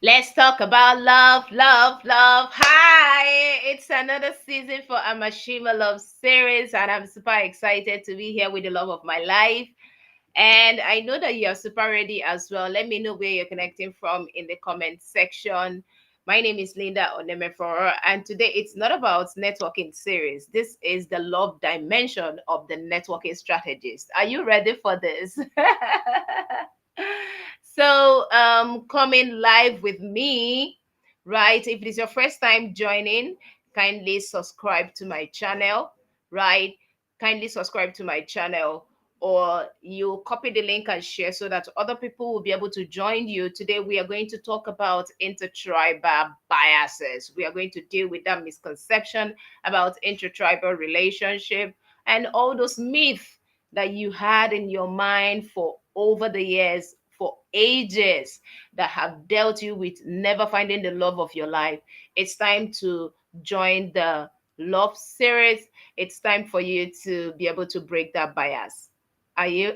Let's talk about love, love, love. Hi, it's another season for AMASHIMA Love Series, and I'm super excited to be here with the love of my life. And I know that you're super ready as well. Let me know where you're connecting from in the comment section. My name is Linda Onemeforo, and today it's not about networking series. This is the love dimension of the networking strategist. Are you ready for this? Coming live with me, right? If it is your first time joining, kindly subscribe to my channel, right? Kindly subscribe to my channel, or you copy the link and share so that other people will be able to join you. Today, we are going to talk about intertribal biases. We are going to deal with that misconception about intertribal relationship and all those myths that you had in your mind for over the years, for ages, that have dealt you with never finding the love of your life. It's time to join the love series. It's time for you to be able to break that bias. Are you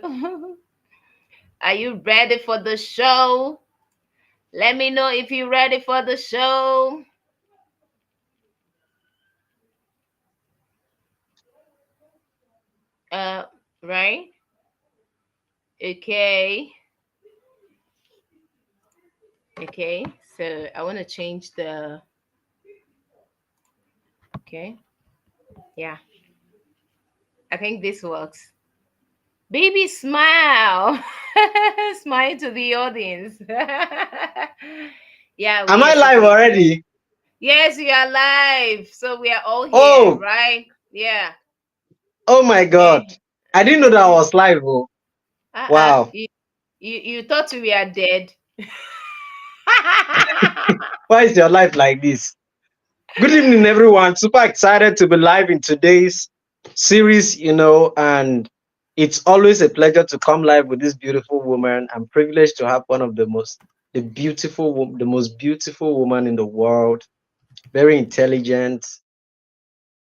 are you ready for the show? Let me know if you're ready for the show. Uh right? Okay. Okay. So I want to change the okay. Yeah. I think this works. Baby smile. Smile to the audience. Yeah, Am we I are super live excited. already? Yes, we are live. So we are all here, Oh, right? Yeah. oh my God. Okay. I didn't know that I was live. Oh, Uh-uh. wow. You thought we are dead. Why is your life like this? Good evening, everyone. Super excited to be live in today's series, and it's always a pleasure to come live with this beautiful woman. I'm privileged to have one of the most beautiful woman in the world. Very intelligent,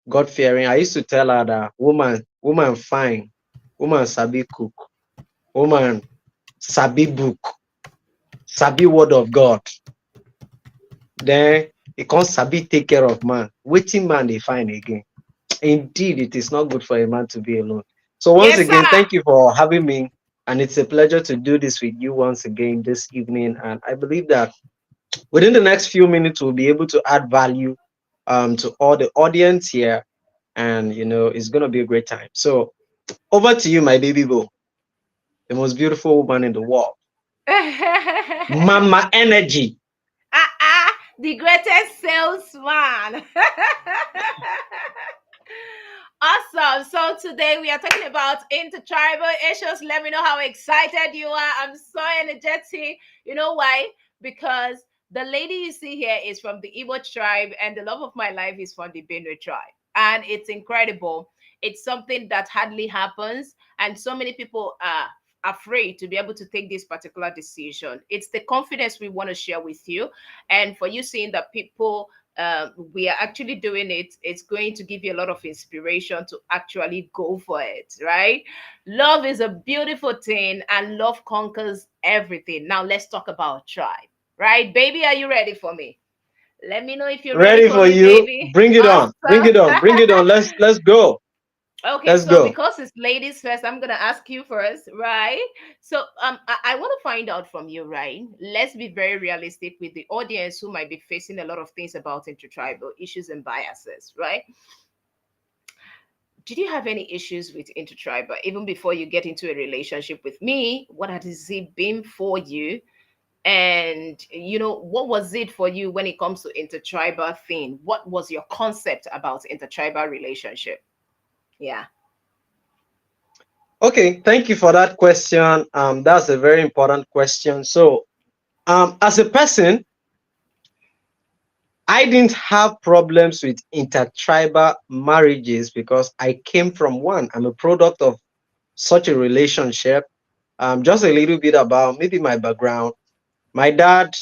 God fearing. I used to tell her that woman fine, woman sabi cook, woman sabi book, sabi word of God. Then he can't sabi take care of man. Waiting man they find again. Indeed, it is not good for a man to be alone. So once Yes, again, sir. thank you for having me. And it's a pleasure to do this with you once again this evening. And I believe that within the next few minutes, we'll be able to add value to all the audience here. And, it's going to be a great time. So over to you, my baby boo, the most beautiful woman in the world. Mama Energy. The greatest salesman. Awesome. So today we are talking about intertribal issues. Let me know how excited you are. I'm so energetic. You know why? Because the lady you see here is from the Igbo tribe, and the love of my life is from the Benue tribe. And it's incredible. It's something that hardly happens, and so many people are afraid to be able to take this particular decision. It's the confidence we want to share with you, and for you seeing that people we are actually doing it, it's going to give you a lot of inspiration to actually go for it, right? Love is a beautiful thing, and love conquers everything. Now let's talk about tribe, right? Baby, are you ready for me? Let me know if you're ready Ready for for me, you. baby. Bring it on. Bring Awesome. it on. Bring it on. Let's go. Okay, Let's so go. because it's ladies first, I'm gonna ask you first, right? So I want to find out from you, right? Let's be very realistic with the audience who might be facing a lot of things about intertribal issues and biases, right? Did you have any issues with intertribal even before you get into a relationship with me? What has it been for you? And what was it for you when it comes to intertribal thing? What was your concept about intertribal relationship? Yeah. Okay, thank you for that question. That's a very important question. So, as a person, I didn't have problems with intertribal marriages because I came from one. I'm a product of such a relationship. Just a little bit about maybe my background. My dad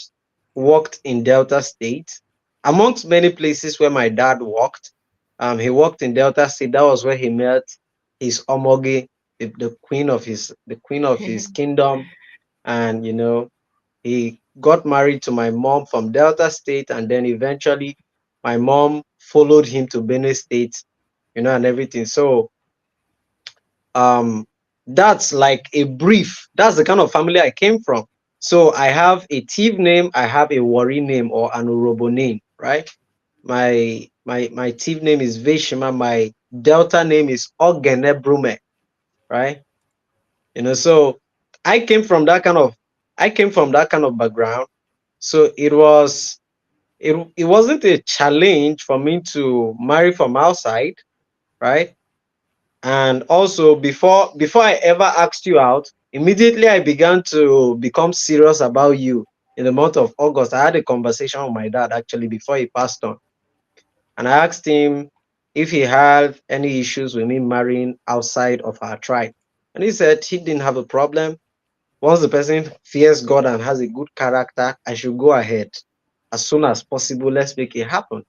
worked in Delta State, amongst many places where my dad worked. He worked in Delta State. That was where he met his omoge, the queen of his kingdom, and he got married to my mom from Delta State, and then eventually my mom followed him to Benue State, and everything. So um that's like a brief. That's the kind of family I came from. So I have a Tiv name, I have a Wari name or an Urobo name, right? My Tiv name is Veshima, my Delta name is Ogene Brume, right? So I came from that kind of I came from that kind of background. So it wasn't a challenge for me to marry from outside, right? And also before I ever asked you out, immediately I began to become serious about you. In the month of August, I had a conversation with my dad actually before he passed on. And I asked him if he had any issues with me marrying outside of our tribe. And he said he didn't have a problem. Once the person fears God and has a good character, I should go ahead as soon as possible. Let's make it happen.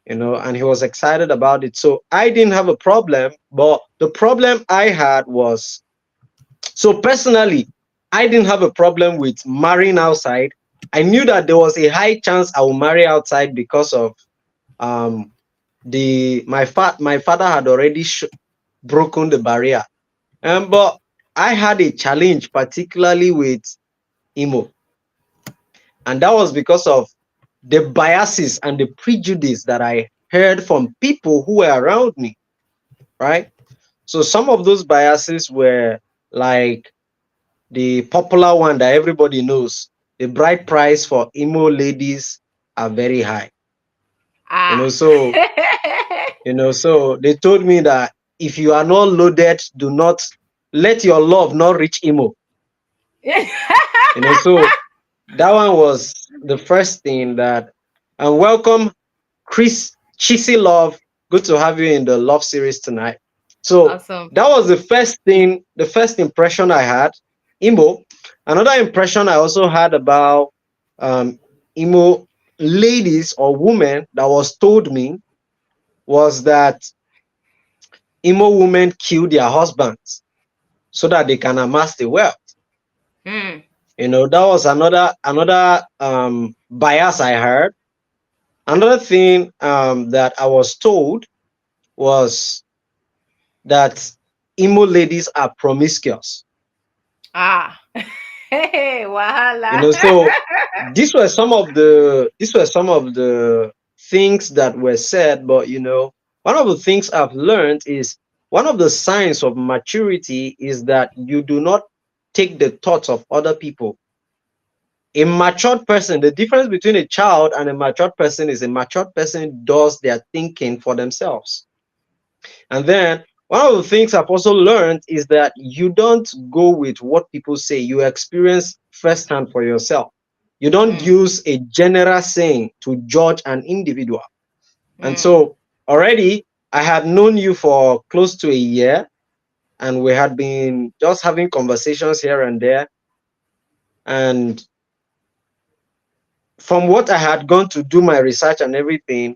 And he was excited about it. So I didn't have a problem, but the problem I had was, so personally, I didn't have a problem with marrying outside. I knew that there was a high chance I would marry outside because of um my father had already broken the barrier. But I had a challenge, particularly with Imo, and that was because of the biases and the prejudice that I heard from people who were around me, right? So some of those biases were like the popular one that everybody knows: the bride price for emo ladies are very high. You Ah. know, so so they told me that if you are not loaded, do not let your love not reach emo. So that one was the first thing that. And welcome, Chris Chisi Love. Good to have you in the Love Series tonight. So Awesome. that was the first thing, the first impression I had. Imo. Another impression I also had about um, Imo ladies or women that was told me was that Imo women kill their husbands so that they can amass the wealth. Hmm. That was another bias I heard. Another thing that I was told was that Imo ladies are promiscuous. Ah. Hey, wahala. So these were some of the things that were said, but one of the things I've learned is one of the signs of maturity is that you do not take the thoughts of other people. A matured person, the difference between a child and a matured person is a matured person does their thinking for themselves. And then one of the things I've also learned is that you don't go with what people say, you experience firsthand for yourself. You don't Hmm. use a general saying to judge an individual. And Hmm. so already I had known you for close to a year, and we had been just having conversations here and there. And from what I had gone to do my research and everything,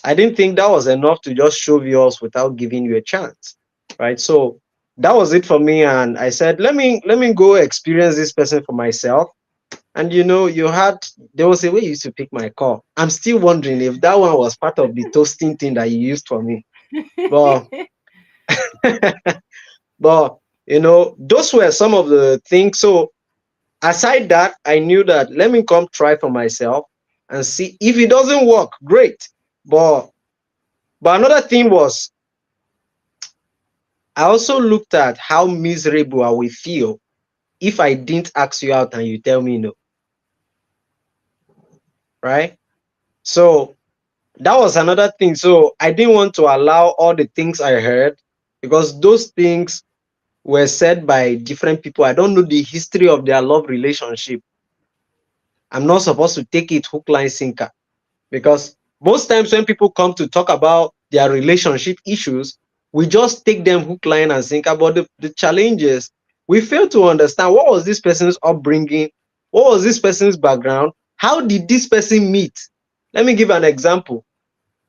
I didn't think that was enough to just shove yours without giving you a chance, right? So that was it for me, and I said, let me go experience this person for myself. And there was a way you used to pick my call. I'm still wondering if that one was part of the toasting thing that you used for me, but but those were some of the things. So aside that, I knew that let me come try for myself and see if it doesn't work. Great, but another thing was I also looked at how miserable I will feel if I didn't ask you out and you tell me no, right? So that was another thing. So I didn't want to allow all the things I heard, because those things were said by different people. I don't know the history of their love relationship. I'm not supposed to take it hook, line, sinker. Because most times when people come to talk about their relationship issues, we just take them hook, line, and sinker. But the challenges, we fail to understand what was this person's upbringing, what was this person's background, how did this person meet. Let me give an example.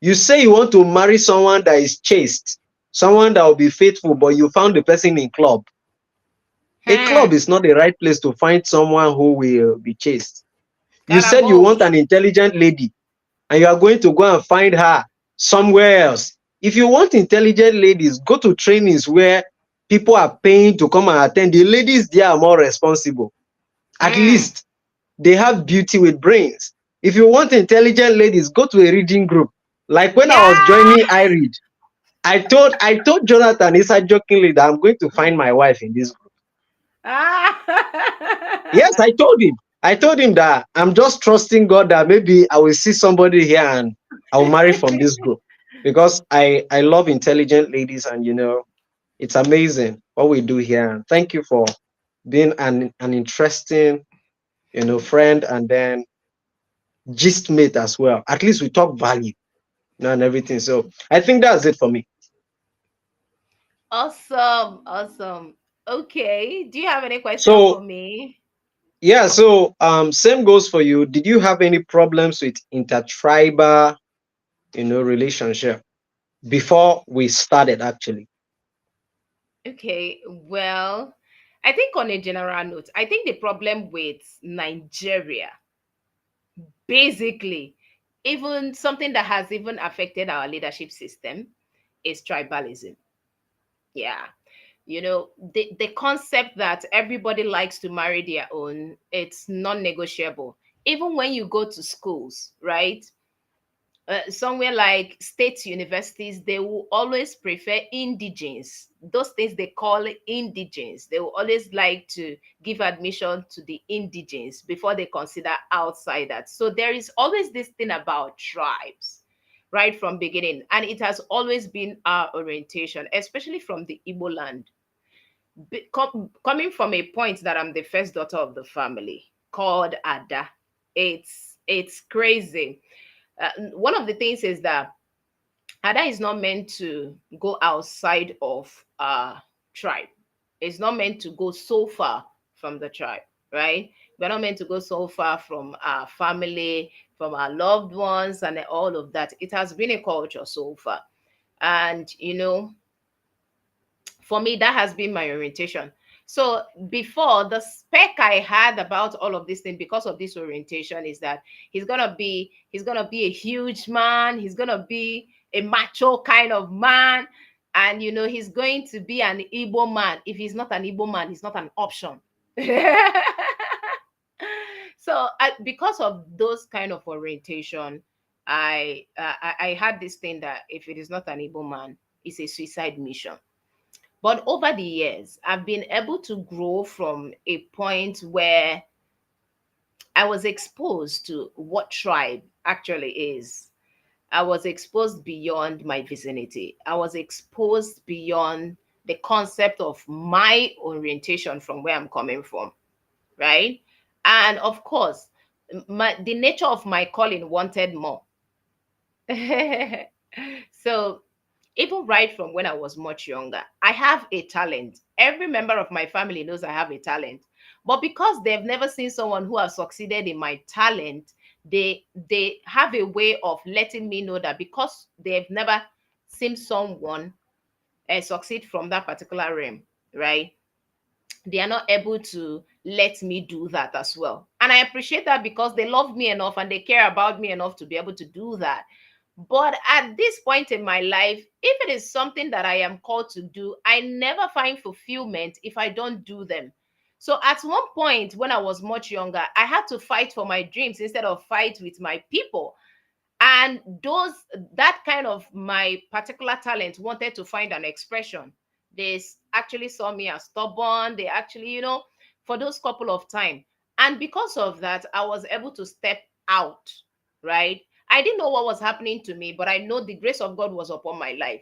You say you want to marry someone that is chaste, someone that will be faithful, but you found the person in club. A Hmm. club is not the right place to find someone who will be chaste. You said you want Carabosh. an intelligent lady and you are going to go and find her somewhere else. If you want intelligent ladies, go to trainings where people are paying to come and attend. The ladies there are more responsible. At Mm. least they have beauty with brains. If you want intelligent ladies, go to a reading group. Like when I was Yeah. joining iRead, I told Jonathan inside jokingly that I'm going to find my wife in this group. Yes, Ah. I told him that I'm just trusting God that maybe I will see somebody here and I will marry from this group because I love intelligent ladies, and it's amazing what we do here. And thank you for being an interesting friend, and then gist mate as well. At least we talk value, and everything. So I think that's it for me. Awesome. Awesome. Okay. Do you have any question for So me? yeah, so same goes for you. Did you have any problems with intertribal, relationship before we started actually? Okay. Well, I think on a general note, I think the problem with Nigeria, basically, even something that has even affected our leadership system, is tribalism. Yeah. The concept that everybody likes to marry their own, it's non-negotiable. Even when you go to schools, right? Somewhere like state universities, they will always prefer indigens. Those things they call indigens. They will always like to give admission to the indigens before they consider outsiders. So there is always this thing about tribes, right from beginning, and it has always been our orientation, especially from the Igbo land. Coming from a point that I'm the first daughter of the family called Ada, it's crazy. One of the things is that Ada is not meant to go outside of tribe. It's not meant to go so far from the tribe, right? We're not meant to go so far from our family, from our loved ones, and all of that. It has been a culture so far. And, for me, that has been my orientation. So before, the spec I had about all of this thing because of this orientation is that he's gonna be a huge man, he's gonna be a macho kind of man, and he's going to be an Igbo man. If he's not an Igbo man, he's not an option. So because of those kind of orientation, I had this thing that if it is not an Igbo man, it's a suicide mission. But over the years, I've been able to grow from a point where I was exposed to what tribe actually is. I was exposed beyond my vicinity. I was exposed beyond the concept of my orientation from where I'm coming from, right? And of course, the nature of my calling wanted more. So even right from when I was much younger, I have a talent. Every member of my family knows I have a talent. But because they've never seen someone who has succeeded in my talent, they have a way of letting me know that because they've never seen someone succeed from that particular realm, right? They are not able to let me do that as well. And I appreciate that because they love me enough and they care about me enough to be able to do that. But at this point in my life, if it is something that I am called to do, I never find fulfillment if I don't do them. So at one point when I was much younger, I had to fight for my dreams instead of fight with my people. And that kind of my particular talent wanted to find an expression. They actually saw me as stubborn. They actually, for those couple of time, and because of that, I was able to step out, right? I didn't know what was happening to me, but I know the grace of God was upon my life.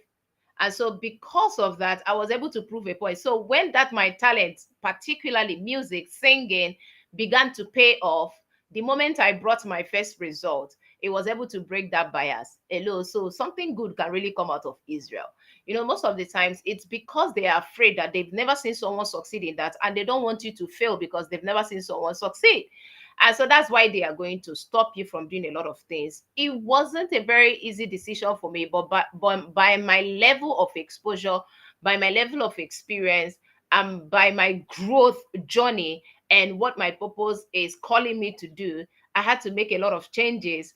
And so because of that, I was able to prove a point. So when that my talent, particularly music, singing, began to pay off, the moment I brought my first result, it was able to break that bias. Hello. So something good can really come out of Israel. Most of the times it's because they are afraid that they've never seen someone succeed in that, and they don't want you to fail because they've never seen someone succeed. And so that's why they are going to stop you from doing a lot of things. It wasn't a very easy decision for me, but by my level of exposure, by my level of experience, and by my growth journey and what my purpose is calling me to do, I had to make a lot of changes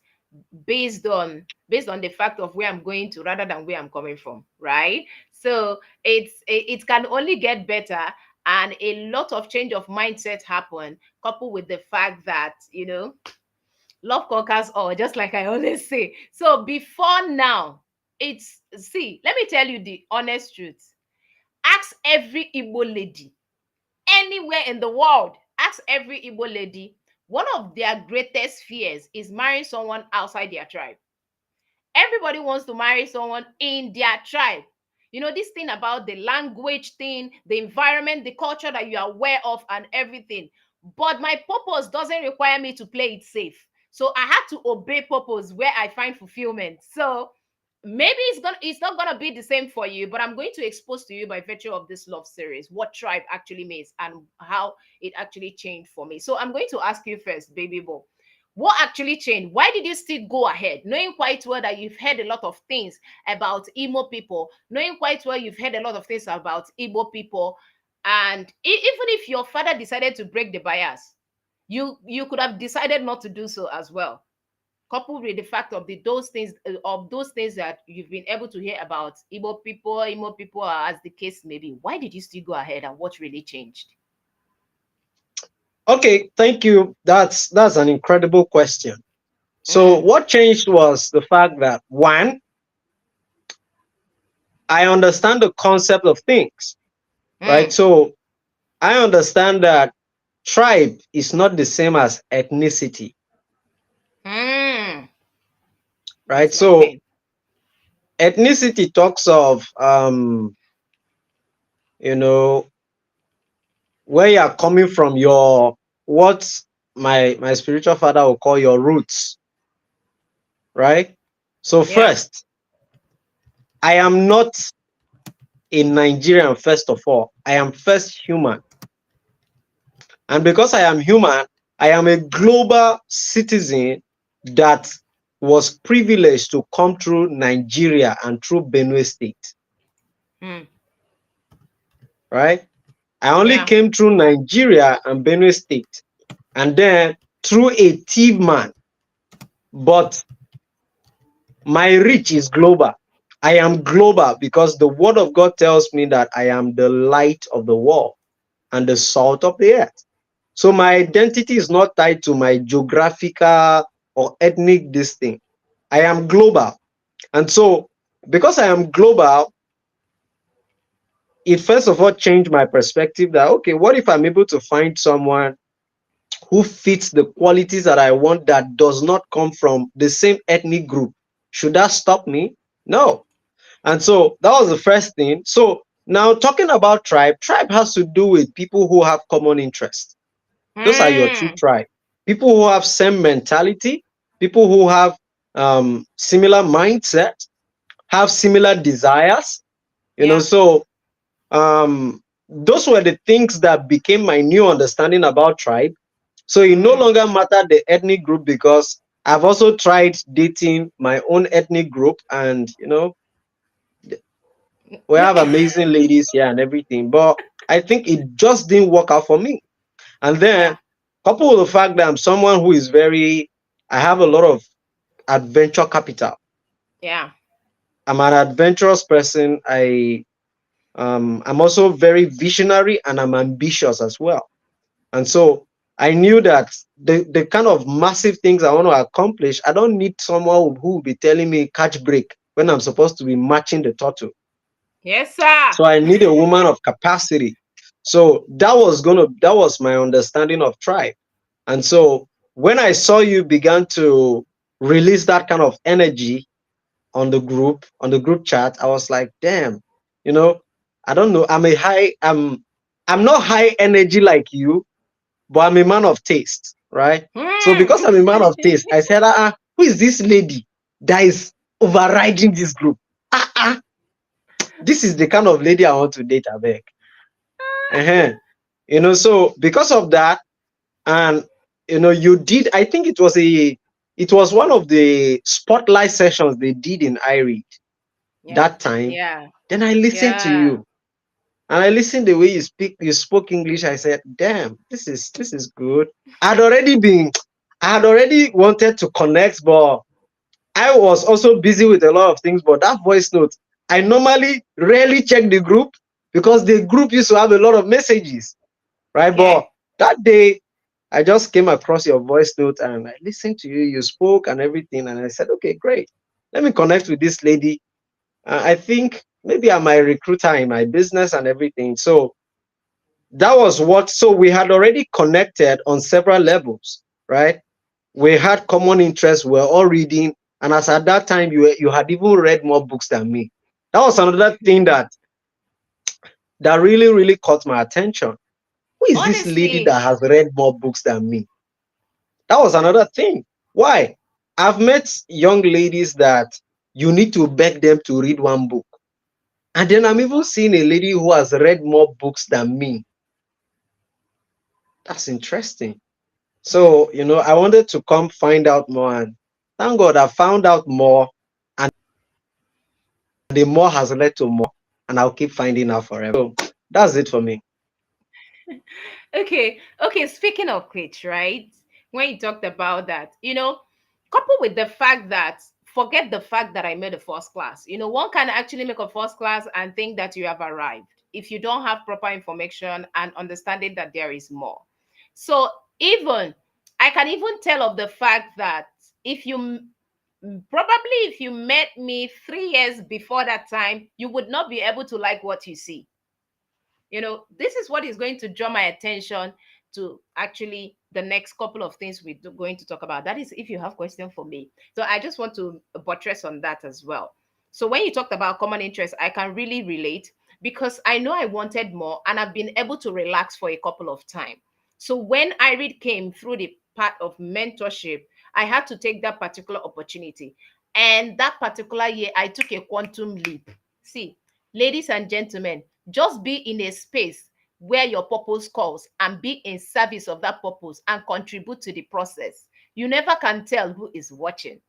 based on the fact of where I'm going to rather than where I'm coming from, right? So it can only get better, and a lot of change of mindset happen, coupled with the fact that love conquers all, just like I always say. So before now, it's see, let me tell you the honest truth. Ask every Igbo lady anywhere in the world. Ask every Igbo lady. One of their greatest fears is marrying someone outside their tribe. Everybody wants to marry someone in their tribe. This thing about the language thing, the environment, the culture that you are aware of, and everything. But my purpose doesn't require me to play it safe. So I had to obey purpose where I find fulfillment. So maybe it's not gonna be the same for you, but I'm going to expose to you by virtue of this love series what tribe actually means and how it actually changed for me. So I'm going to ask you first, baby boy, what actually changed? Why did you still go ahead, knowing quite well that you've heard a lot of things about Imo people, knowing quite well you've heard a lot of things about Igbo people, and even if your father decided to break the bias, you could have decided not to do so as well, coupled with the fact of those things that you've been able to hear about Imo people, as the case may be. Why did you still go ahead, and what really changed? Okay, thank you. That's an incredible question. So Mm, what changed was the fact that one, I understand the concept of things, right? mm, So I understand that tribe is not the same as ethnicity, mm. right? So Explain. ethnicity talks of you know, where you are coming from, your what my spiritual father will call your roots, right? So Yeah. first, I am not a Nigerian. First of all, I am first human, and because I am human, I am a global citizen that was privileged to come through Nigeria and through Benue State, Mm, right? I only yeah. came through Nigeria and Benue State, and then through a Tiv Man, but my reach is global. I am global because the word of God tells me that I am the light of the world and the salt of the earth. So my identity is not tied to my geographical or ethnic this thing. I am global. And so because I am global, it first of all changed my perspective that okay, what if I'm able to find someone who fits the qualities that I want that does not come from the same ethnic group? Should that stop me? No. And so that was the first thing. So now talking about tribe has to do with people who have common interests. Those are your true Mm, tribe. People who have same mentality, people who have similar mindset, have similar desires. yeah. So those were the things that became my new understanding about tribe. So it no Mm, longer matter the ethnic group because I've also tried dating my own ethnic group, and we have amazing ladies here and everything, but I think it just didn't work out for me. And then yeah. coupled with the fact that I'm someone who is I have a lot of adventure capital. Yeah. I'm an adventurous person. I'm also very visionary and I'm ambitious as well. And so I knew that the kind of massive things I want to accomplish, I don't need someone who will be telling me catch break when I'm supposed to be matching the turtle. Yes, sir. So I need a woman of capacity. So that was my understanding of tribe. And so when I saw you began to release that kind of energy on the group chat, I was like, damn, you know, I don't know. I'm not high energy like you, but I'm a man of taste, right? So because Mm. I'm a man of taste, I said, who is this lady that is overriding this group? This is the kind of lady I want to date, I beg. Uh-huh. So because of that, and you did, I think it was one of the spotlight sessions they did in iRead Yeah. that time. Yeah. Then I listened to Yeah. you. And I listened the way you spoke English. I said, damn, this is good. I'd already been I had already wanted to connect, but I was also busy with a lot of things. But that voice note, I normally rarely check the group because the group used to have a lot of messages, right? But Okay. that day, I just came across your voice note and I listened to you. You spoke and everything, and I said, okay, great. Let me connect with this lady. I think maybe I'm a recruiter in my business and everything. So that was what. So we had already connected on several levels, right? We had common interests. We were all reading, and as at that time, you had even read more books than me. That was another thing that really caught my attention. Who is this lady Honestly, that has read more books than me? That was another thing. Why? I've met young ladies that you need to beg them to read one book. And then I'm even seeing a lady who has read more books than me. That's interesting. hmm, So, I wanted to come find out more. And thank God I found out more. And the more has led to more. And I'll keep finding out forever. So that's it for me. okay. Speaking of which, right? When you talked about that, coupled with the fact that forget the fact that I made a first class. One can actually make a first class and think that you have arrived if you don't have proper information and understanding that there is more. So even I can even tell of the fact that if you probably if you met me 3 years before that time, you would not be able to like what you see. This is what is going to draw my attention to actually the next couple of things we're going to talk about. That is if you have question for me. So I just want to buttress on that as well. So when you talked about common interest, I can really relate because I know I wanted more and I've been able to relax for a couple of time. So when I read came through the part of mentorship, I had to take that particular opportunity. And that particular year, I took a quantum leap. See, ladies and gentlemen, just be in a space where your purpose calls and be in service of that purpose and contribute to the process. You never can tell who is watching.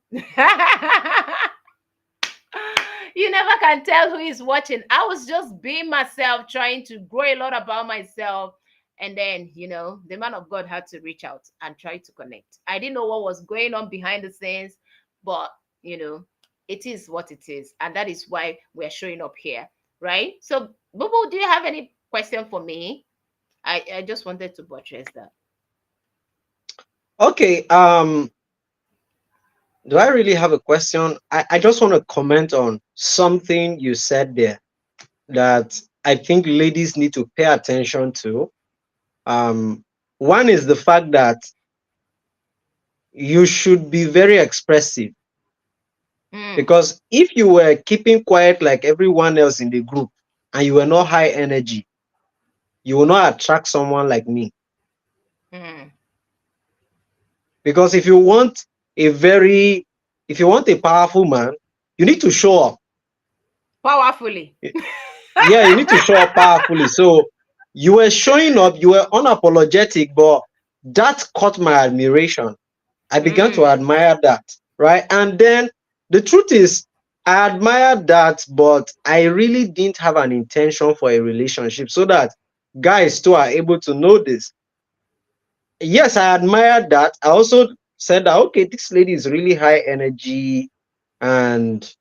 You never can tell who is watching. I was just being myself, trying to grow a lot about myself. And then, the man of God had to reach out and try to connect. I didn't know what was going on behind the scenes, but, you know, it is what it is. And that is why we're showing up here, right? So, Bubu, do you have any question for me? I just wanted to buttress that. Okay. Do I really have a question? I just want to comment on something you said there that I think ladies need to pay attention to. One is the fact that you should be very expressive, Mm, because if you were keeping quiet like everyone else in the group and you were not high energy, you will not attract someone like me. mm. Because a very if you want a powerful man, you need to show up. Powerfully. Yeah, you need to show up powerfully. So you were showing up, you were unapologetic, but that caught my admiration. I began to Mm, admire that, right? And then the truth is, I admired that, but I really didn't have an intention for a relationship, so that guys too are able to know this. Yes, I admired that. I also said that, okay, this lady is really high energy and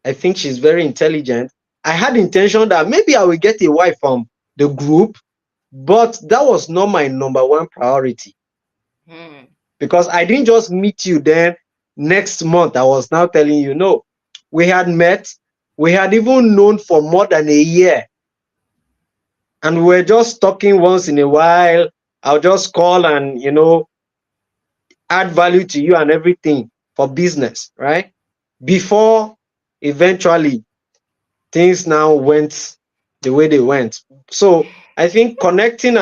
I think she's very intelligent. I had intention that maybe I will get a wife from the group, but that was not my number one priority, mm. because I didn't just meet you then next month. I was now telling you, no, we had met, we had even known for more than a year, and we were just talking once in a while. I'll just call and, add value to you and everything for business, right? Before eventually things now went the way they went. So I think connecting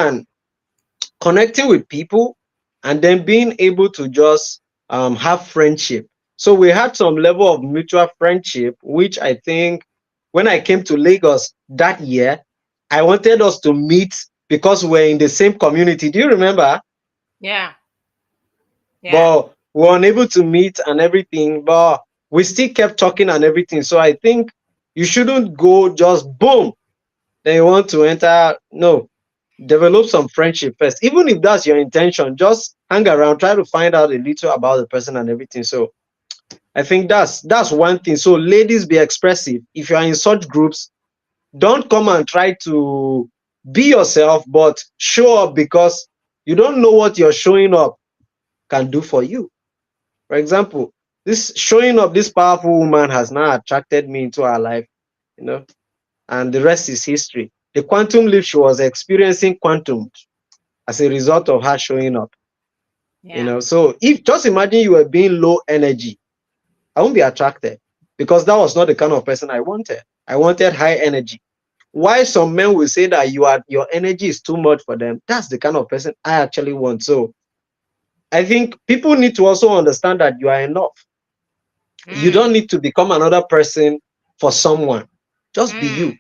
with people and then being able to just have friendship. So we had some level of mutual friendship, which I think when I came to Lagos that year, I wanted us to meet because we're in the same community. Do you remember? Yeah, yeah. But we were unable to meet and everything, but we still kept talking and everything. So I think you shouldn't go just boom, then you want to enter. No, develop some friendship first. Even if that's your intention, just hang around, try to find out a little about the person and everything. So I think that's one thing. So ladies, be expressive. If you are in such groups, don't come and try to be yourself, but show up, because you don't know what you're showing up can do for you. For example, this showing up, this powerful woman has now attracted me into her life, you know, and the rest is history. The quantum leap, she was experiencing quantum as a result of her showing up, you Yeah. know. So if just imagine you were being low energy, I won't be attracted, because that was not the kind of person I wanted. I wanted high energy. Why some men will say that your energy is too much for them, that's the kind of person I actually want. So I think people need to also understand that you are enough. You don't Mm. need to become another person for someone. Just be Mm. you. The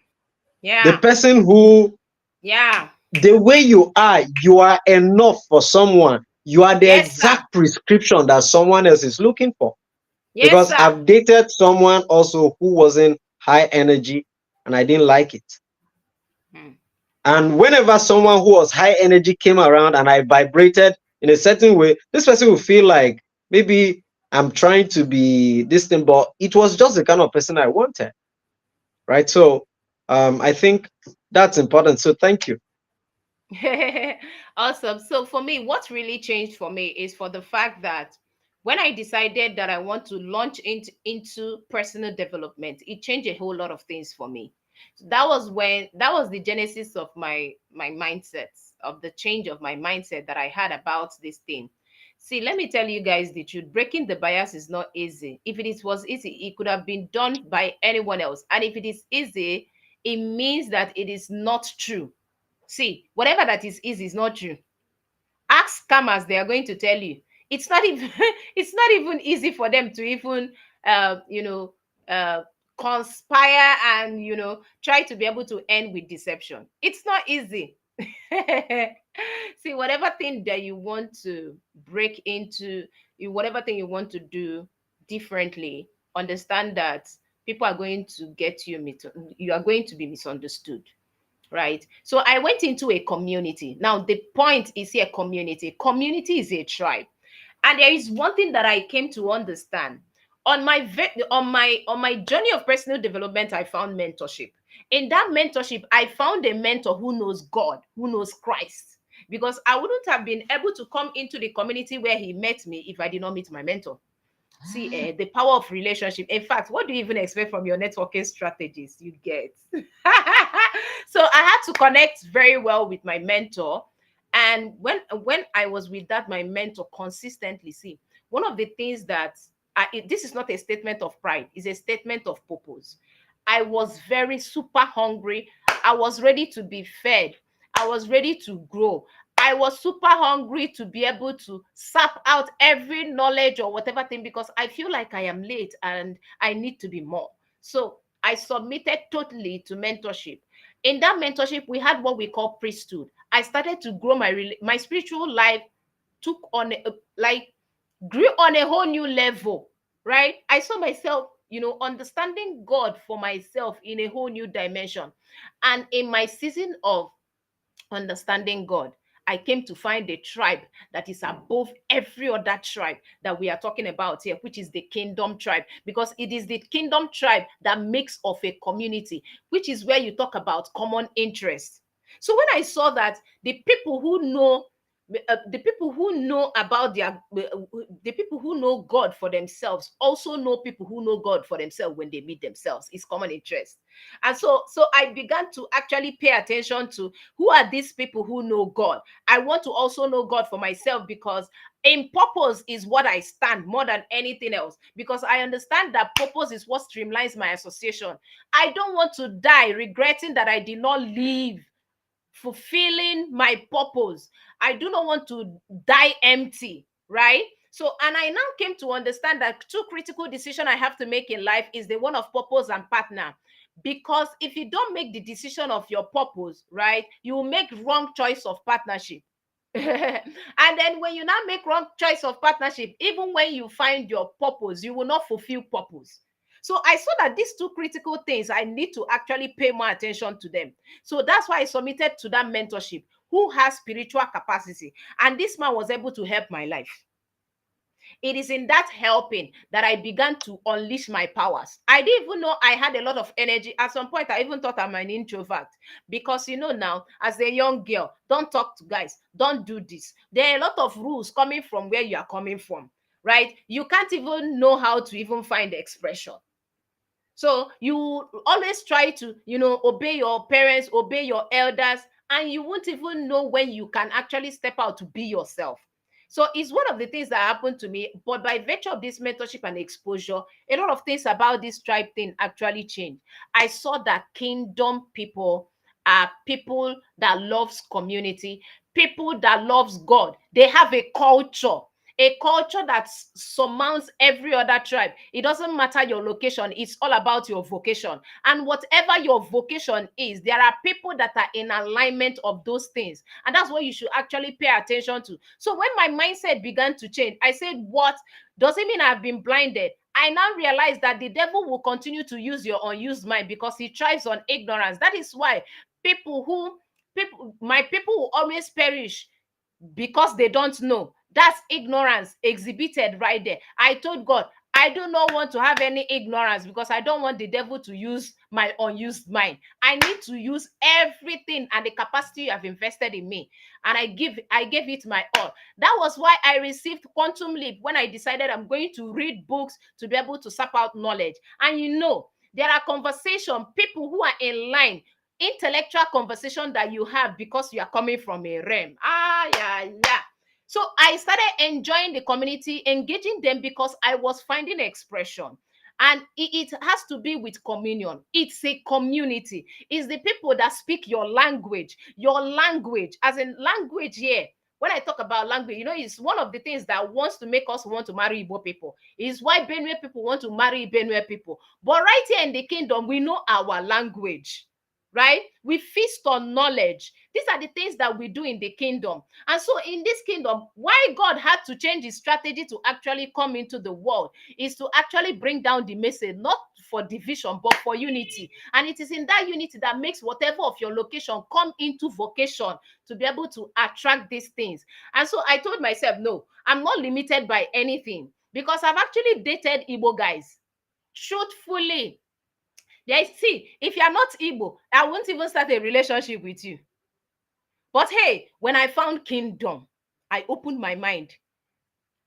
Yeah. person who, Yeah. the way you are enough for someone. You are the Yes, sir. exact prescription that someone else is looking for. Yes, Because sir. I've dated someone also who wasn't high energy, and I didn't like it. Mm. And whenever someone who was high energy came around and I vibrated in a certain way, this person will feel like maybe I'm trying to be this thing, but it was just the kind of person I wanted. Right. So I think that's important. So thank you. Awesome. So for me, what really changed for me is for the fact that when I decided that I want to launch into personal development, it changed a whole lot of things for me. So that was the genesis of my mindset, of the change of my mindset that I had about this thing. See, let me tell you guys the truth. Breaking the bias is not easy. If was easy, it could have been done by anyone else. And if it is easy, it means that it is not true. See, whatever that is easy is not true. Ask scammers, they are going to tell you it's not even it's not even easy for them to even you know uh conspire and try to be able to end with deception. It's not easy. See, whatever thing that you want to break into, whatever thing you want to do differently, understand that people are going to get you you are going to be misunderstood, right? So I went into a community. Now the point is here, community. Community is a tribe. And there is one thing that I came to understand. On my journey of personal development, I found mentorship. In that mentorship, I found a mentor who knows God, who knows Christ. Because I wouldn't have been able to come into the community where he met me if I did not meet my mentor. See, the power of relationship. In fact, what do you even expect from your networking strategies you get? So I had to connect very well with my mentor. And when I was with that my mentor consistently, see, one of the things that this is not a statement of pride, it's a statement of purpose. I was very super hungry. I was ready to be fed. I was ready to grow. I was super hungry to be able to sap out every knowledge or whatever thing, because I feel like I am late and I need to be more. So I submitted totally to mentorship. In that mentorship, we had what we call priesthood. I started to grow my spiritual life, took on like grew on a whole new level, right? I saw myself, understanding God for myself in a whole new dimension. And in my season of understanding God, I came to find a tribe that is above every other tribe that we are talking about here, which is the kingdom tribe, because it is the kingdom tribe that makes of a community, which is where you talk about common interests. So when I saw that the people who know about the people who know God for themselves also know people who know God for themselves when they meet themselves. It's common interest. And so I began to actually pay attention to who are these people who know God. I want to also know God for myself, because in purpose is what I stand more than anything else, because I understand that purpose is what streamlines my association. I don't want to die regretting that I did not live fulfilling my purpose. I do not want to die empty, right? So, and I now came to understand that two critical decisions I have to make in life is the one of purpose and partner. Because if you don't make the decision of your purpose, right, you will make wrong choice of partnership. And then when you now make wrong choice of partnership, even when you find your purpose, you will not fulfill purpose. So I saw that these two critical things, I need to actually pay more attention to them. So that's why I submitted to that mentorship. who has spiritual capacity. And this man was able to help my life. It is in that helping that I began to unleash my powers. I didn't even know I had a lot of energy. At some point, I even thought I'm an introvert because, now, as a young girl, don't talk to guys, don't do this. There are a lot of rules coming from where you are coming from, right? You can't even know how to even find expression. So you always try to, obey your parents, obey your elders, and you won't even know when you can actually step out to be yourself. So it's one of the things that happened to me. But by virtue of this mentorship and exposure, a lot of things about this tribe thing actually changed. I saw that kingdom people are people that loves community, people that loves God. They have a culture that surmounts every other tribe. It doesn't matter your location, it's all about your vocation. And whatever your vocation is, there are people that are in alignment of those things. And that's what you should actually pay attention to. So when my mindset began to change, I said, what? Does it mean I've been blinded? I now realize that the devil will continue to use your unused mind because he thrives on ignorance. That is why my people will always perish because they don't know. That's ignorance exhibited right there. I told God, I do not want to have any ignorance because I don't want the devil to use my unused mind. I need to use everything and the capacity you have invested in me. And I gave it my all. That was why I received Quantum Leap when I decided I'm going to read books to be able to sap out knowledge. And there are conversation, people who are in line, intellectual conversation that you have because you are coming from a realm. Yeah, yeah. So I started enjoying the community, engaging them because I was finding expression. And it has to be with communion. It's a community. It's the people that speak your language. Your language, as in language here. When I talk about language, it's one of the things that wants to make us want to marry Igbo people. It's why Benue people want to marry Benue people. But right here in the kingdom, we know our language. Right? We feast on knowledge. These are the things that we do in the kingdom. And so in this kingdom, why God had to change his strategy to actually come into the world is to actually bring down the message, not for division, but for unity. And it is in that unity that makes whatever of your location come into vocation to be able to attract these things. And so I told myself, no, I'm not limited by anything because I've actually dated Igbo guys. Truthfully, see, if you're not Igbo, I won't even start a relationship with you. But hey, when I found kingdom, I opened my mind.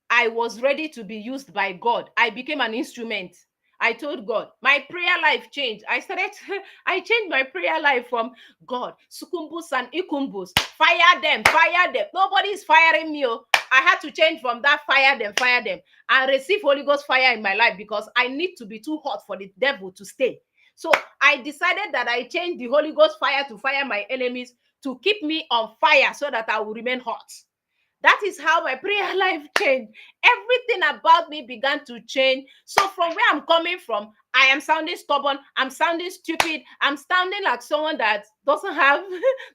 I was ready to be used by God. I became an instrument. I told God, my prayer life changed. I changed my prayer life from God, sukumbus and ikumbus, fire them, fire them. Nobody's firing me. I had to change from that fire them, and receive Holy Ghost fire in my life because I need to be too hot for the devil to stay. So I decided that I changed the Holy Ghost fire to fire my enemies to keep me on fire so that I will remain hot. That is how my prayer life changed. Everything about me began to change. So from where I'm coming from, I am sounding stubborn. I'm sounding stupid. I'm sounding like someone that doesn't have,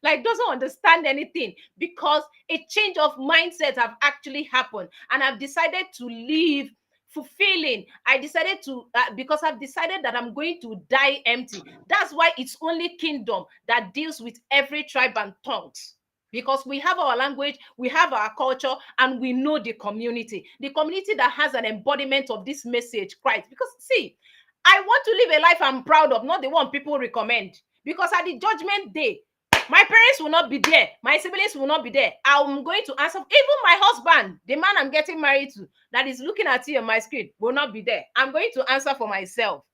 doesn't understand anything because a change of mindset have actually happened. And I've decided to live fulfilling. I decided to, because I've decided that I'm going to die empty. That's why it's only kingdom that deals with every tribe and tongues. Because we have our language, we have our culture, and we know the community that has an embodiment of this message, Christ. Because see, I want to live a life I'm proud of, not the one people recommend. Because at the judgment day, my parents will not be there, my siblings will not be there. I'm going to answer. Even my husband, the man I'm getting married to, that is looking at you on my screen, will not be there. I'm going to answer for myself,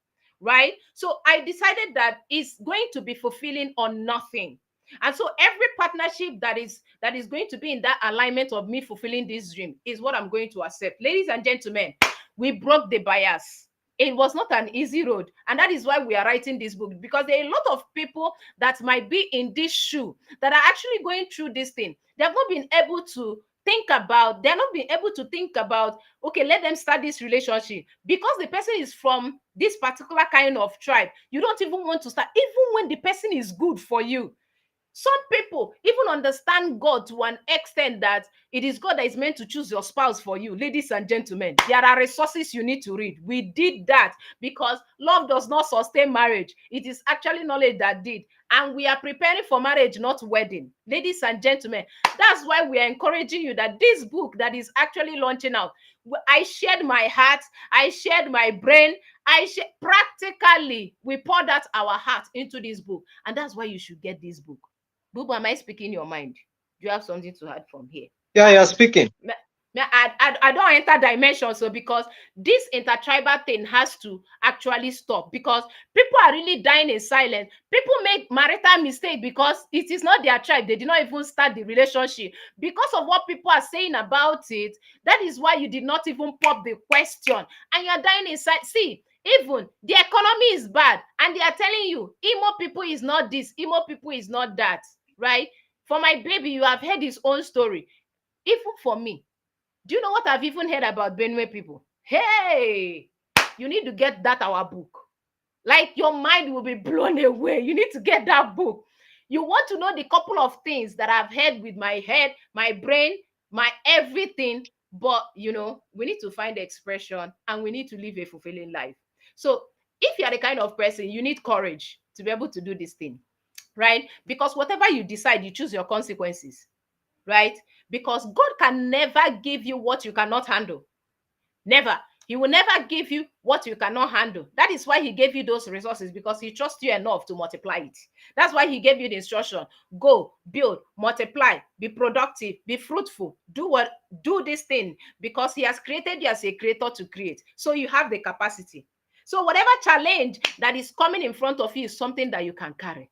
right? So I decided that it's going to be fulfilling or nothing. And so every partnership that is going to be in that alignment of me fulfilling this dream is what I'm going to accept. Ladies and gentlemen, we broke the bias. It was not an easy road, and that is why we are writing this book, because there are a lot of people that might be in this shoe that are actually going through this thing. They have not been able to they're not being able to think about, okay, let them start this relationship because the person is from this particular kind of tribe. You don't even want to start, even when the person is good for you. Some people even understand God to an extent that it is God that is meant to choose your spouse for you. Ladies and gentlemen, there are resources you need to read. We did that because love does not sustain marriage. It is actually knowledge that did. And we are preparing for marriage, not wedding. Ladies and gentlemen, that's why we are encouraging you that this book that is actually launching out, I shared my heart, I shared my brain, practically we poured out our heart into this book. And that's why you should get this book. Bubu, am I speaking your mind? Do you have something to add from here? Yeah, you're speaking. I don't enter dimension, so because this intertribal thing has to actually stop, because people are really dying in silence. People make marital mistake because it is not their tribe. They did not even start the relationship because of what people are saying about it. That is why you did not even pop the question, and you're dying inside. See, even the economy is bad, and they are telling you Imo people is not this, Imo people is not that, right? For my baby, you have heard his own story. Even for me, do you know what I've even heard about Benue people? Hey, you need to get that our book. Like, your mind will be blown away. You need to get that book. You want to know the couple of things that I've heard with my head, my brain, my everything. But we need to find expression, and we need to live a fulfilling life. So if you are the kind of person, you need courage to be able to do this thing, right? Because whatever you decide, you choose your consequences, right? Because God can never give you what you cannot handle. Never. He will never give you what you cannot handle. That is why he gave you those resources, because he trusts you enough to multiply it. That's why he gave you the instruction: go, build, multiply, be productive, be fruitful, do this thing, because he has created you as a creator to create. So you have the capacity. So whatever challenge that is coming in front of you is something that you can carry.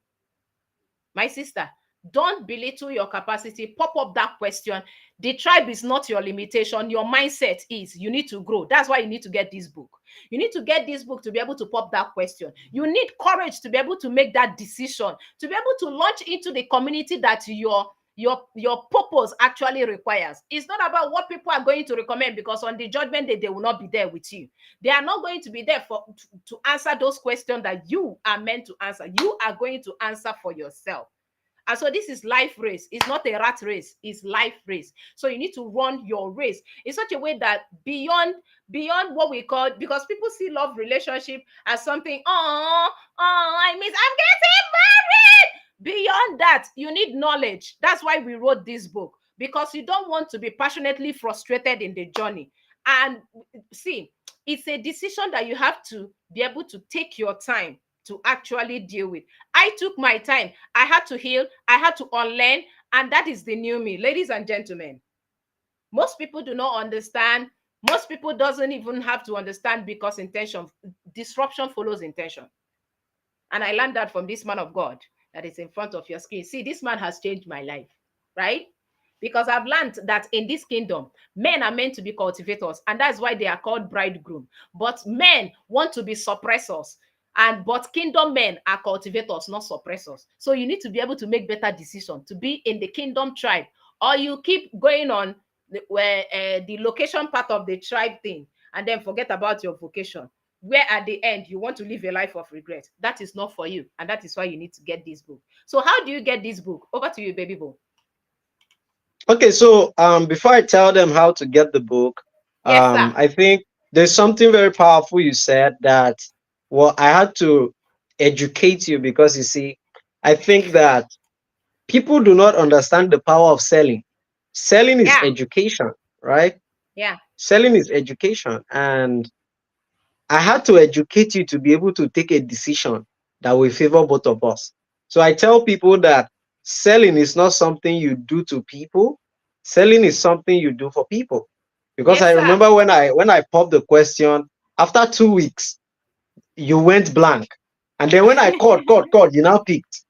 My sister, don't belittle your capacity. Pop up that question. The tribe is not your limitation. Your mindset is. You need to grow. That's why you need to get this book. You need to get this book to be able to pop that question. You need courage to be able to make that decision, to be able to launch into the community that your purpose actually requires. It's not about what people are going to recommend, because on the judgment day, they will not be there with you. They are not going to be there to answer those questions that you are meant to answer. You are going to answer for yourself. And so this is life race. It's not a rat race. It's life race. So you need to run your race in such a way that beyond what we call, because people see love relationship as something, I miss, I'm getting married. Beyond that, you need knowledge. That's why we wrote this book, because you don't want to be passionately frustrated in the journey. And see, it's a decision that you have to be able to take your time to actually deal with. I took my time. I had to heal. I had to unlearn. And that is the new me. Ladies and gentlemen, most people do not understand. Most people doesn't even have to understand, because disruption follows intention. And I learned that from this man of God that is in front of your screen. See, this man has changed my life, right? Because I've learned that in this kingdom, men are meant to be cultivators, and that's why they are called bridegroom. But men want to be suppressors. But kingdom men are cultivators, not suppressors. So you need to be able to make better decisions to be in the kingdom tribe, or you keep going on the location part of the tribe thing, and then forget about your vocation, where at the end you want to live a life of regret. That is not for you, and that is why you need to get this book. So how do you get this book? Over to you, baby boy. Okay, so before I tell them how to get the book, Yes, sir. I think there's something very powerful you said that, well, I had to educate you because you see, I think that people do not understand the power of selling. Selling is Yeah, education, right? yeah, Selling is education. And I had to educate you to be able to take a decision that will favor both of us. So I tell people that selling is not something you do to people. Selling is something you do for people. Because I yes, sir. remember when I popped the question, after 2 weeks, you went blank. And then when I called, you now picked.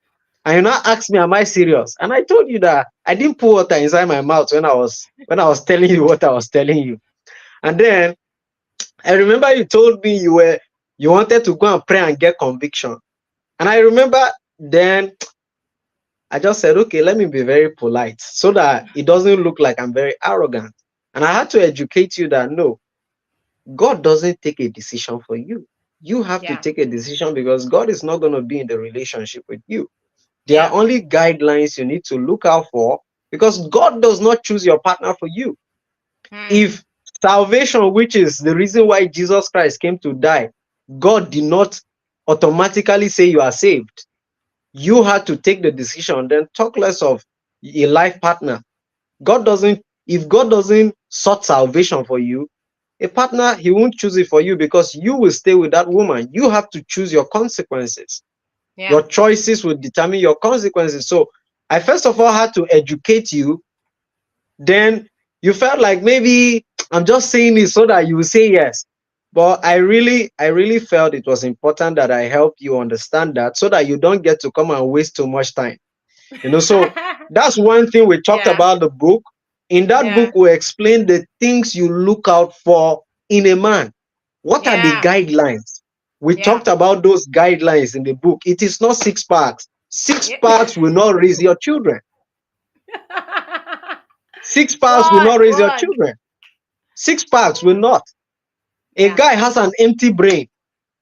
And you now asked me, am I serious? And I told you that I didn't put water inside my mouth when I was telling you what I was telling you. And then I remember you told me you wanted to go and pray and get conviction. And I remember then I just said, okay, let me be very polite so that it doesn't look like I'm very arrogant. And I had to educate you that no, God doesn't take a decision for you. You have to Yeah, take a decision because God is not going to be in the relationship with you. There are Yeah. only guidelines you need to look out for, because God does not choose your partner for you. Hmm. If salvation, which is the reason why Jesus Christ came to die, God did not automatically say you are saved. You had to take the decision, then talk less of a life partner. God doesn't, if God doesn't sort salvation for you, a partner, he won't choose it for you, because you will stay with that woman. You have to choose your consequences. Yeah. Your choices will determine your consequences. So I first of all had to educate you. Then you felt like maybe I'm just saying this so that you will say yes. But I really felt it was important that I help you understand that, so that you don't get to come and waste too much time. So that's one thing we talked Yeah. about the book. In that Yeah. book, we explain the things you look out for in a man. What are the Yeah. guidelines? We Yeah. talked about those guidelines in the book. It is not six packs. Six Yeah. packs will not raise your children. Six packs will Run, not raise your run. children. Six packs will not. A Yeah. guy has an empty brain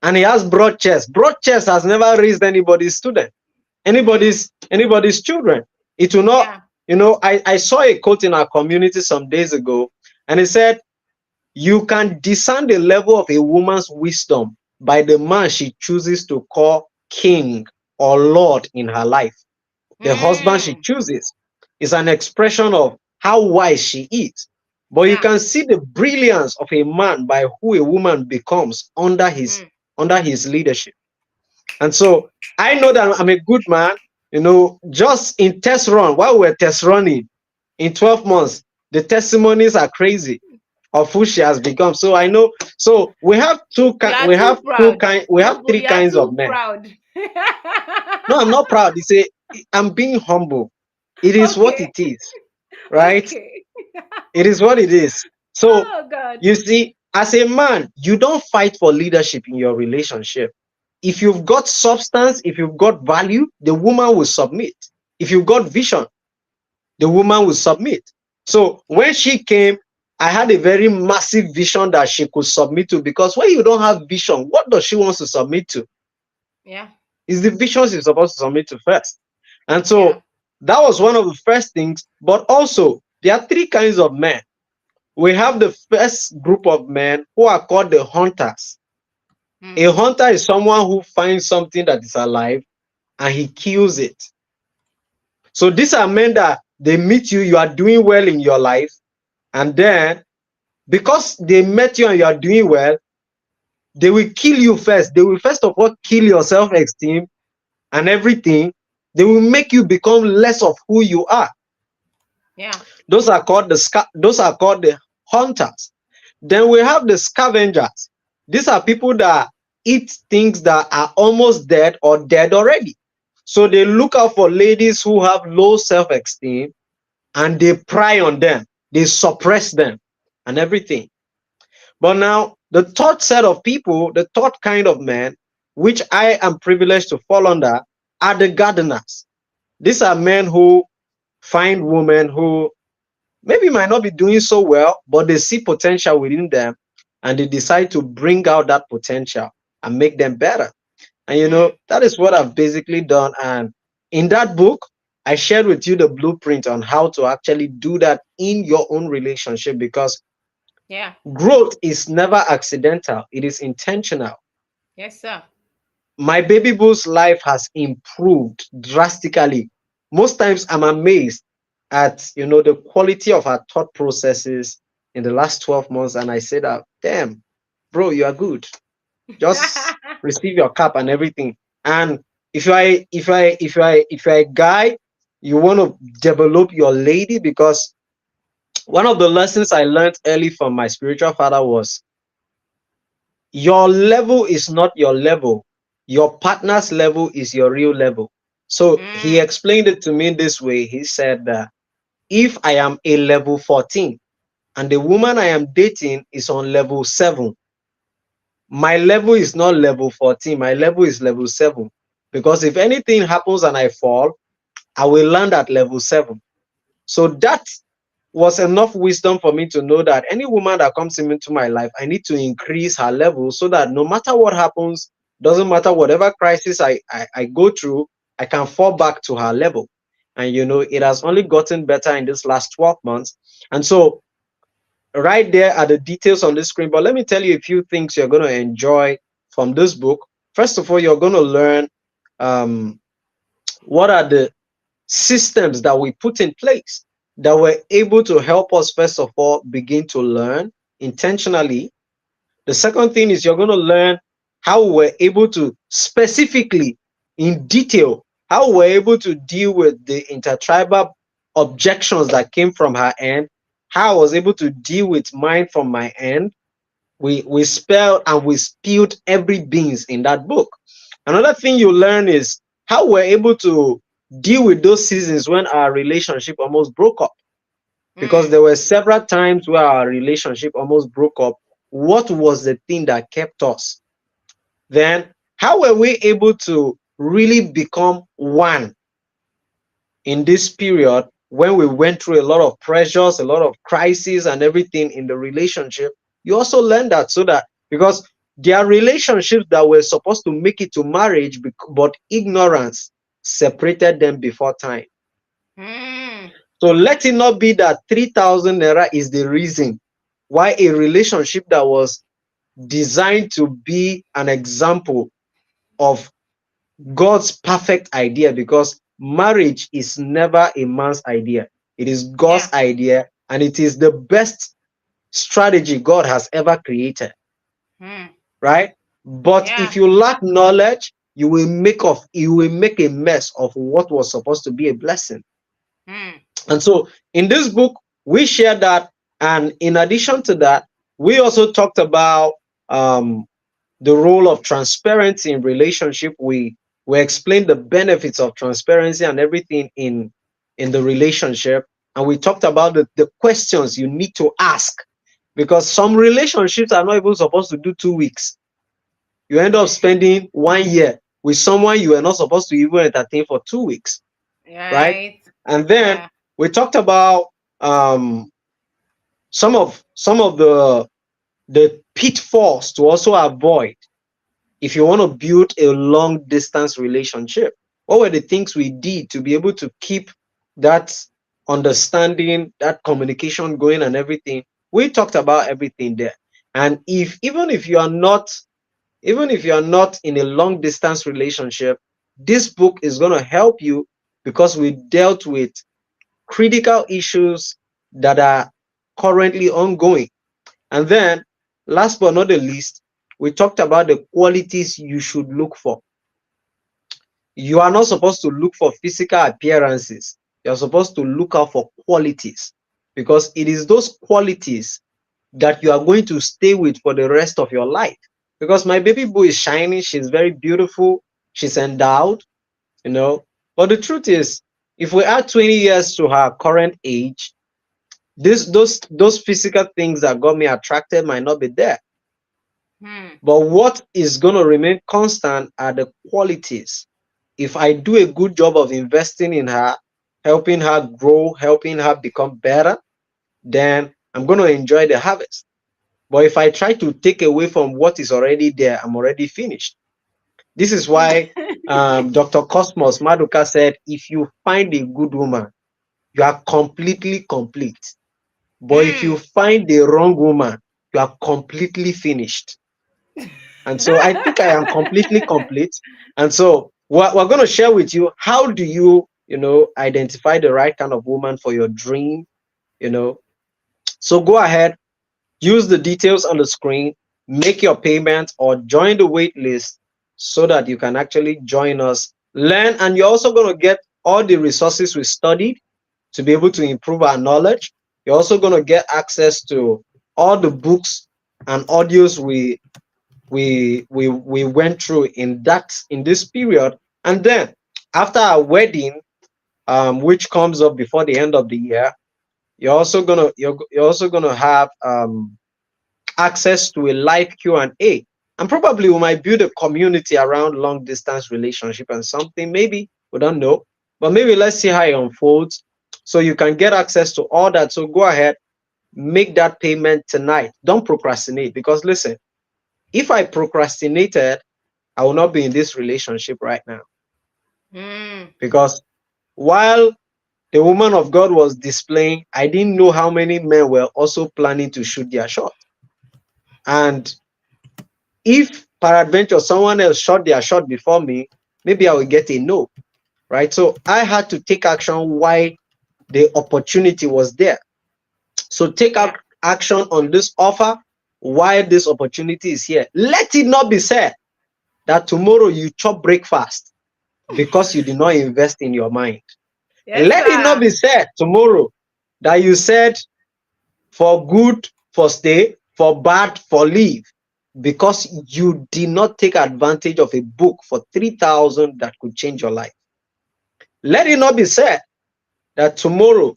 and he has broad chest. Broad chest has never raised anybody's student, Mm. anybody's children. It will not. Yeah. I saw a quote in our community some days ago, and it said, "You can discern the level of a woman's wisdom by the man she chooses to call king or lord in her life. The husband she Mm. chooses is an expression of how wise she is. But you Yeah. can see the brilliance of a man by who a woman becomes Mm. under his leadership." And so I know that I'm a good man, just in test run, while we're test running in 12 months, the testimonies are crazy of who she has become. So I know. So You are too proud. we have three You are kinds of too men. proud. No, I'm not proud. I'm being humble. It is what Okay. it is, right? Okay. It is what it is. So Oh God. you see, as a man, you don't fight for leadership in your relationship. If you've got substance, if you've got value, the woman will submit. If you've got vision, the woman will submit. So Yeah. when she came, I had a very massive vision that she could submit to, because when you don't have vision, what does she want to submit to? Yeah. Is the vision she's supposed to submit to first. And Yeah. so that was one of the first things. But also, there are three kinds of men. We have the first group of men who are called the hunters. A Mm. hunter is someone who finds something that is alive and he kills it. So these are men that they meet you, you are doing well in your life, and then because they met you and you are doing well, they will kill you first. They will first of all kill your self-esteem and everything. They will make you become less of who you are. Yeah. Those are called the hunters. Then we have the scavengers. These are people that eat things that are almost dead or dead already. So they look out for ladies who have low self-esteem and they pry on them, they suppress them and everything. But now, the third set of people, the third kind of men, which I am privileged to fall under, are the gardeners. These are men who find women who maybe might not be doing so well, but they see potential within them and they decide to bring out that potential and make them better. And Mm. that is what I've basically done. And in that book, I shared with you the blueprint on how to actually do that in your own relationship, because Yeah. growth is never accidental, it is intentional. Yes, sir. My baby boo's life has improved drastically. Most times I'm amazed at the quality of her thought processes in the last 12 months, and I say that, damn, bro, you are good. Just receive your cap and everything. And if you're a guy, you want to develop your lady, because one of the lessons I learned early from my spiritual father was, your level is not your level. Your partner's level is your real level. So he Mm. explained it to me this way. He said that if I am a level 14 and the woman I am dating is on level 7, my level is not level 14, my level is level 7. Because if anything happens and I fall, I will land at level 7. So that was enough wisdom for me to know that any woman that comes into my life, I need to increase her level, so that no matter what happens, doesn't matter whatever crisis I go through, I can fall back to her level. And it has only gotten better in this last 12 months. And so right there are the details on the screen. But let me tell you a few things you're going to enjoy from this book. First of all, you're going to learn um, what are the systems that we put in place that were able to help us, first of all, begin to learn intentionally. The second thing is you're going to learn how we're able to specifically, in detail, how we're able to deal with the intertribal objections that came from her end, how I was able to deal with mine from my end. We spelled and we spilled every beans in that book. Another thing you learn is how we're able to deal with those seasons when our relationship almost broke up, because Mm. there were several times where our relationship almost broke up. What was the thing that kept us? Then, how were we able to really become one in this period when we went through a lot of pressures, a lot of crises, and everything in the relationship? You also learn that, so that because there are relationships that were supposed to make it to marriage, but ignorance separated them before time. Mm. So let it not be that 3,000 naira is the reason why a relationship that was designed to be an example of God's perfect idea, because marriage is never a man's idea. It is Yeah. God's idea, and it is the best strategy God has ever created, Mm. right? But Yeah. if you lack knowledge, you will make a mess of what was supposed to be a blessing. Mm. And so in this book, we share that. And in addition to that, we also talked about um, the role of transparency in relationship. We explained the benefits of transparency and everything in the relationship. And we talked about the questions you need to ask, because some relationships are not even supposed to do 2 weeks. You end up spending 1 year with someone you are not supposed to even entertain for 2 weeks, right? Right. And then Yeah. we talked about um, some of the pitfalls to also avoid if you want to build a long distance relationship. What were the things we did to be able to keep that understanding, that communication going, and everything? We talked about everything there. And if even if you are not in a long distance relationship, this book is going to help you, because we dealt with critical issues that are currently ongoing. And then, last but not the least, we talked about the qualities you should look for. You are not supposed to look for physical appearances. You're supposed to look out for qualities, because it is those qualities that you are going to stay with for the rest of your life. Because my baby boo is shining, she's very beautiful, she's endowed, you know. But the truth is, if we add 20 years to her current age, those physical things that got me attracted might not be there. Mm. But what is going to remain constant are the qualities. If I do a good job of investing in her, helping her grow, helping her become better, then I'm going to enjoy the harvest. But if I try to take away from what is already there, I'm already finished. This is why Dr. Cosmos Maduka said, if you find a good woman, you are completely complete. But if you Mm. find the wrong woman, you are completely finished. And so I think I am completely complete. And so we're going to share with you, how do you, identify the right kind of woman for your dream, you know. So go ahead, use the details on the screen, make your payment or join the wait list so that you can actually join us, learn, and you're also going to get all the resources we studied to be able to improve our knowledge. You're also going to get access to all the books and audios we went through in this period. And then after our wedding, which comes up before the end of the year, you're also gonna have access to a live Q&A. And probably we might build a community around long distance relationship and something. Maybe we don't know, but maybe let's see how it unfolds, so you can get access to all that. So go ahead, make that payment tonight. Don't procrastinate, because listen, if I procrastinated, I will not be in this relationship right now. Mm. Because while the woman of God was displaying, I didn't know how many men were also planning to shoot their shot. And if peradventure someone else shot their shot before me, maybe I will get a no, right? So I had to take action while the opportunity was there. So take Yeah. out action on this offer while this opportunity is here. Let it not be said that tomorrow you chop breakfast because you did not invest in your mind. Yes, Let it not sir. be said tomorrow that you said for good for stay, for bad for leave, because you did not take advantage of a book for 3,000 that could change your life. Let it not be said that tomorrow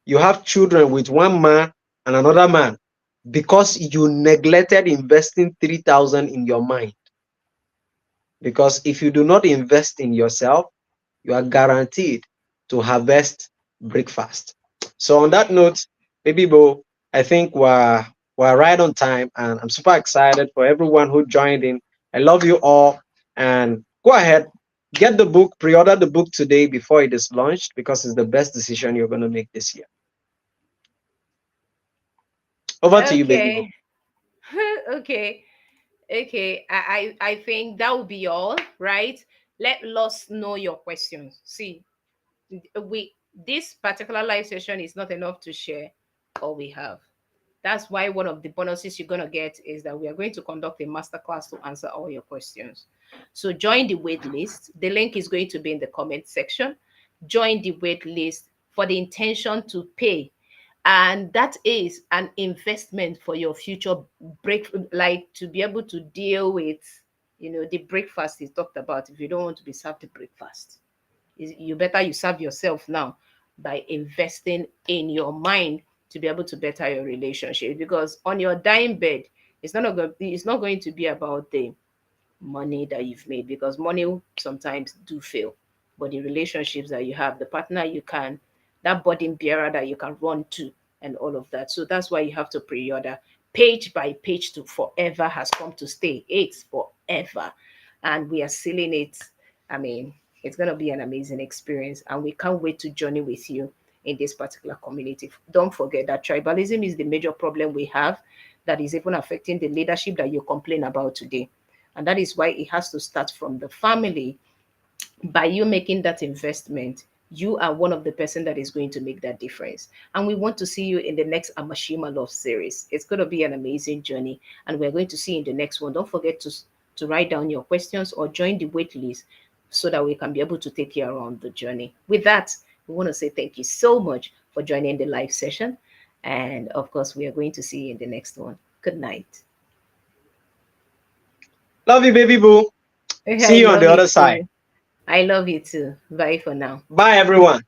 you have children with one man and another man because you neglected investing 3,000 in your mind. Because if you do not invest in yourself, you are guaranteed to harvest breakfast. So on that note, baby Bo, I think we're right on time, and I'm super excited for everyone who joined in. I love you all, and go ahead, get the book, pre-order the book today before it is launched because it's the best decision you're going to make this year. Over to you, baby Bo. Okay. Okay. Okay. I think that will be all, right? Let us know your questions. See, we this particular live session is not enough to share all we have. That's why one of the bonuses you're gonna get is that we are going to conduct a masterclass to answer all your questions. So join the wait list. The link is going to be in the comment section. Join the wait list for the intention to pay, and that is an investment for your future break, like to be able to deal with, the breakfast is talked about. If you don't want to be served the breakfast, you better you serve yourself now by investing in your mind to be able to better your relationship, because on your dying bed it's not going to be about the money that you've made, because money sometimes do fail, but the relationships that you have, the partner you can, that burden bearer that you can run to, and all of that. So that's why you have to pre-order. Page by page to forever has come to stay. It's forever, and we are sealing it. I mean, it's going to be an amazing experience, and we can't wait to journey with you in this particular community. Don't forget that tribalism is the major problem we have, that is even affecting the leadership that you complain about today. And that is why it has to start from the family. By you making that investment, you are one of the person that is going to make that difference. And we want to see you in the next AMASHIMA Love Series. It's going to be an amazing journey, and we're going to see you in the next one. Don't forget to write down your questions or join the wait list so that we can be able to take you around the journey. With that, we want to say thank you so much for joining the live session. And of course, we are going to see you in the next one. Good night. Love you, baby Boo. I See you on love the you other side. too. I love you too. Bye for now. Bye, everyone.